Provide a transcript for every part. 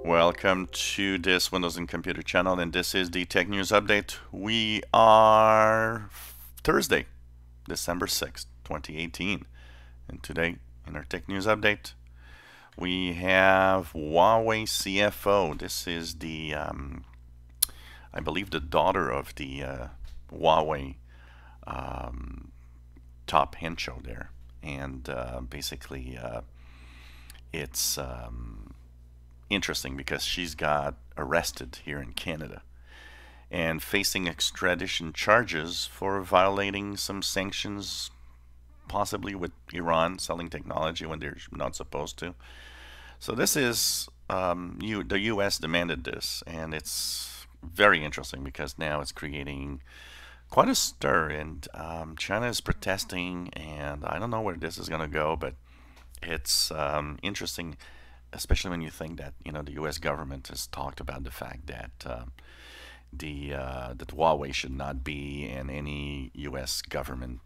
Welcome to this Windows and Computer channel, and this is the Tech News Update. We are Thursday, December 6th, 2018. And today, in our Tech News Update, we have Huawei CFO. This is the, I believe, the daughter of the Huawei top hencho there. And basically, it's interesting because she's got arrested here in Canada and facing extradition charges for violating some sanctions, possibly with Iran selling technology when they're not supposed to. So this is the U.S. demanded this, and it's very interesting because now it's creating quite a stir, and China is protesting, and I don't know where this is going to go, but it's interesting, especially when you think that the U.S. government has talked about the fact that that Huawei should not be in any U.S. government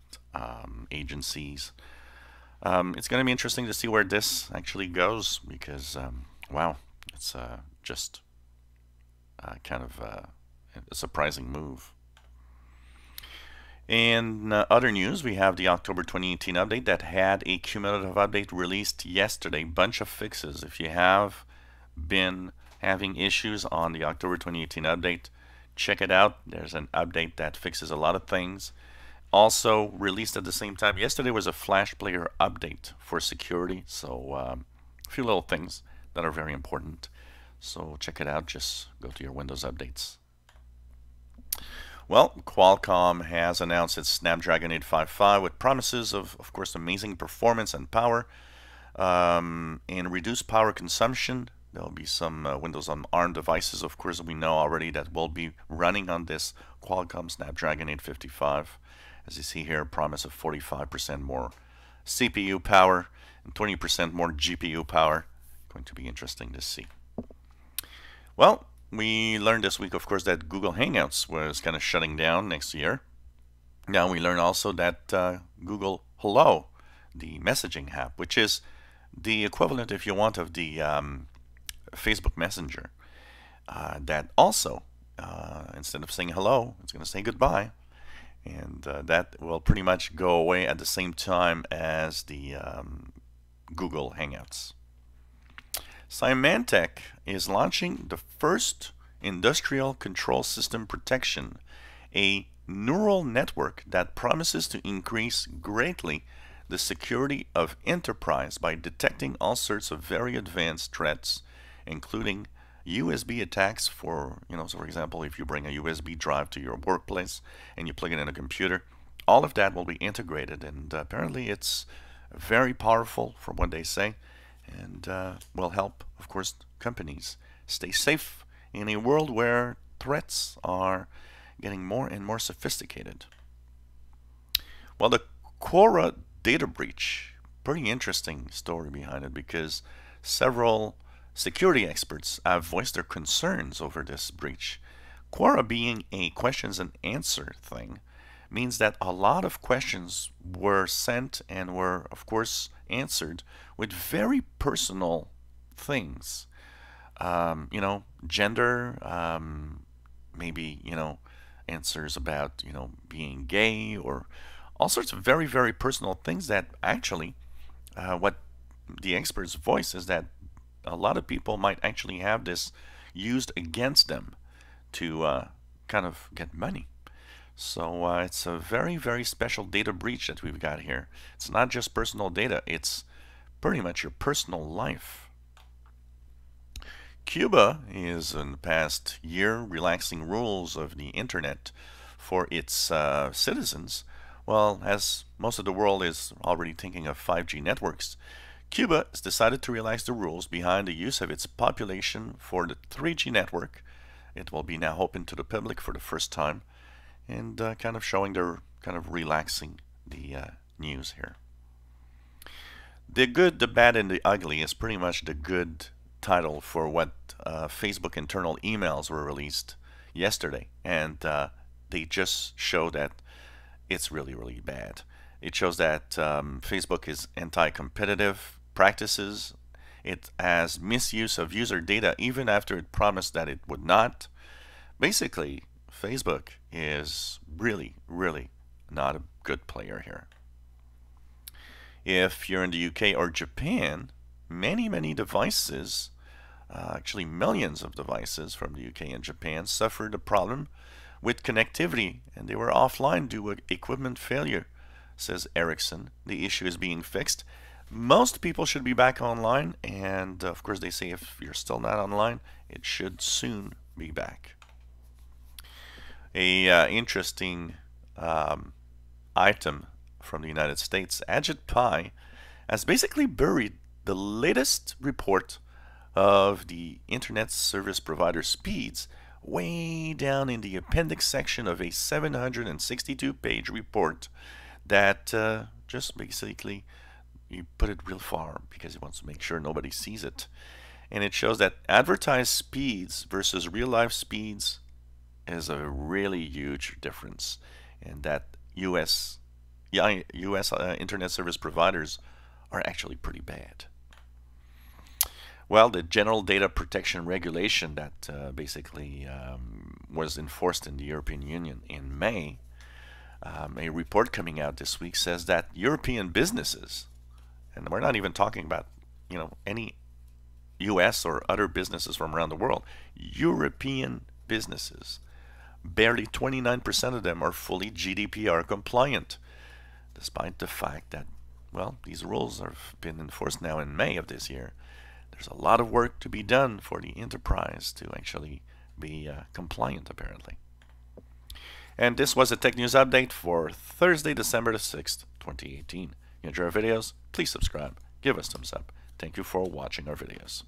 agencies. It's going to be interesting to see where this actually goes because wow, it's just kind of a surprising move. In other news, we have the October 2018 update that had a cumulative update released yesterday. Bunch of fixes. If you have been having issues on the October 2018 update, check it out. There's an update that fixes a lot of things. Also released at the same time, yesterday was a Flash Player update for security. So a few little things that are very important. So check it out. Just go to your Windows updates. Well, Qualcomm has announced its Snapdragon 855 with promises of course, amazing performance and power and reduced power consumption. There will be some Windows on ARM devices, of course, we know already that will be running on this Qualcomm Snapdragon 855. As you see here, promise of 45% more CPU power and 20% more GPU power. Going to be interesting to see. Well, we learned this week, of course, that Google Hangouts was kind of shutting down next year. Now we learned also that Google Hello, the messaging app, which is the equivalent, if you want, of the Facebook Messenger, that also, instead of saying hello, it's going to say goodbye. And that will pretty much go away at the same time as the Google Hangouts. Symantec is launching the first industrial control system protection, a neural network that promises to increase greatly the security of enterprise by detecting all sorts of very advanced threats, including USB attacks for, so for example, if you bring a USB drive to your workplace and you plug it in a computer, all of that will be integrated, and apparently it's very powerful from what they say, and will help, of course, companies stay safe in a world where threats are getting more and more sophisticated. Well, the Quora data breach, pretty interesting story behind it because several security experts have voiced their concerns over this breach. Quora being a questions and answer thing means that a lot of questions were sent and were, of course, answered with very personal things. Gender, maybe, answers about, being gay, or all sorts of very, very personal things that actually, what the experts voice is that a lot of people might actually have this used against them to kind of get money. So it's a very, very special data breach that we've got here. It's not just personal data, it's pretty much your personal life. Cuba is, in the past year, relaxing rules of the internet for its citizens. Well, as most of the world is already thinking of 5G networks, Cuba has decided to relax the rules behind the use of its population for the 3G network. It will be now open to the public for the first time, and kind of showing they're kind of relaxing the news here. The Good, the Bad, and the Ugly is pretty much the good title for what Facebook internal emails were released yesterday, and they just show that it's really, really bad. It shows that Facebook is anti-competitive practices It has misuse of user data even after it promised that it would not. Basically, Facebook is really, really not a good player here. If you're in the UK or Japan, many devices, actually millions of devices from the UK and Japan, suffered a problem with connectivity and they were offline due to equipment failure, says Ericsson. The issue is being fixed. Most people should be back online, and of course they say if you're still not online, it should soon be back. A interesting item from the United States, Ajit Pai has basically buried the latest report of the internet service provider speeds way down in the appendix section of a 762-page report that just basically he put it real far because he wants to make sure nobody sees it. And it shows that advertised speeds versus real life speeds is a really huge difference, and that US internet service providers are actually pretty bad. Well, the General Data Protection Regulation that basically was enforced in the European Union in May, a report coming out this week says that European businesses, and we're not even talking about any US or other businesses from around the world, European businesses, barely 29% of them are fully GDPR compliant, despite the fact that, well, these rules have been enforced now in May of this year. There's a lot of work to be done for the enterprise to actually be compliant, apparently. And this was a Tech News Update for Thursday, December the 6th, 2018. You enjoy our videos? Please subscribe, give us thumbs up. Thank you for watching our videos.